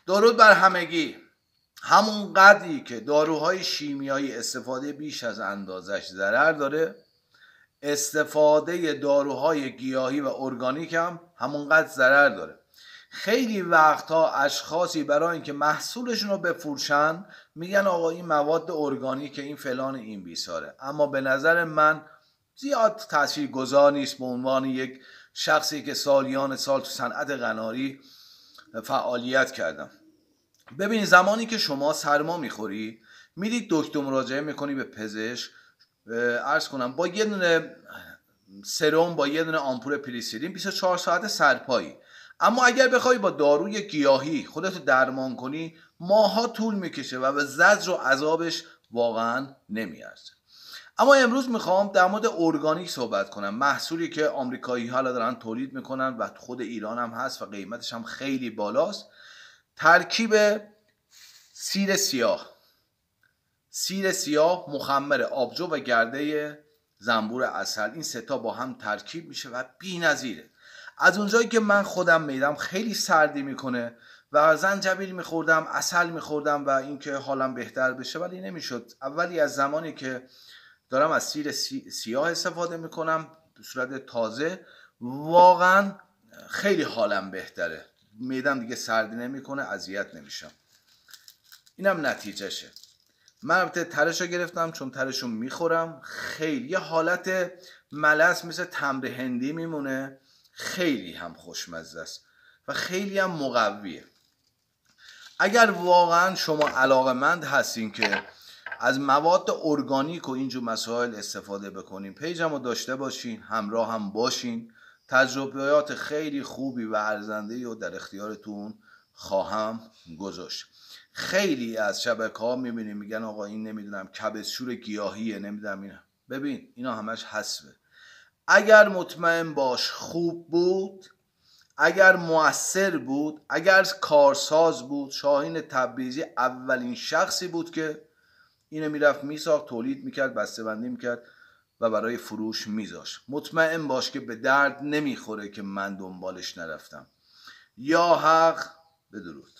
درود بر همگی. همون قدری که داروهای شیمیایی استفاده بیش از اندازش ضرر داره، استفاده داروهای گیاهی و ارگانیک هم همونقدر ضرر داره. خیلی وقتها اشخاصی برای اینکه محصولشون رو بفروشن میگن آقا این مواد ارگانیک، این فلان، این بیساره. اما به نظر من زیاد تاثیرگذار نیست به عنوان یک شخصی که سالیان سال تو صنعت قناری فعالیت کردم. ببینید زمانی که شما سرما میخوری میرید دکتر مراجعه میکنی به پزشک، عرض کنم با یه دونه سرم، با یه دونه آمپول پریسیلین 24 ساعت سرپایی. اما اگر بخوای با داروی گیاهی خودتو درمان کنی ماها طول میکشه و به زجر و عذابش واقعا نمیارزه. اما امروز میخوام در مورد ارگانیک صحبت کنم، محصولی که آمریکایی ها دارن تولید میکنن و خود ایران هم هست و قیمتش هم خیلی بالاست. ترکیب سیر سیاه، مخمر آبجو و گرده زنبور عسل، این سه تا با هم ترکیب میشه و بی‌نظیره. از اونجایی که من خودم میدم خیلی سردی میکنه و زنجبیل میخوردم، عسل میخوردم و اینکه حالم بهتر بشه، ولی نمیشد. اولی از زمانی که دارم از سیر سیاه استفاده میکنم به صورت تازه، واقعا خیلی حالم بهتره، میدم دیگه سردی نمیکنه، اذیت نمیشم. اینم نتیجهشه. من البته ترشو گرفتم چون ترشو میخورم، خیلی یه حالت ملس مثل تمر هندی میمونه، خیلی هم خوشمزه است و خیلی هم مقویه. اگر واقعا شما علاقه‌مند هستین که از مواد ارگانیک و اینجور مسائل استفاده بکنین، پیجمو داشته باشین، همراه هم باشین. تجربیات خیلی خوبی و ارزنده‌ای رو در اختیارتون خواهم گذاشت. خیلی از شبکه‌ها میبینیم میگن آقا این نمیدونم کبسشور گیاهیه، نمیدونم اینا. ببین اینا همش حسبه. اگر مطمئن باش خوب بود، اگر مؤثر بود، اگر کارساز بود، شاهین تبریزی اولین شخصی بود که اینو میرفت میساخت، تولید میکرد، بسته‌بندی میکرد و برای فروش میذاشت. مطمئن باش که به درد نمیخوره که من دنبالش نرفتم. یا حق. بدرود.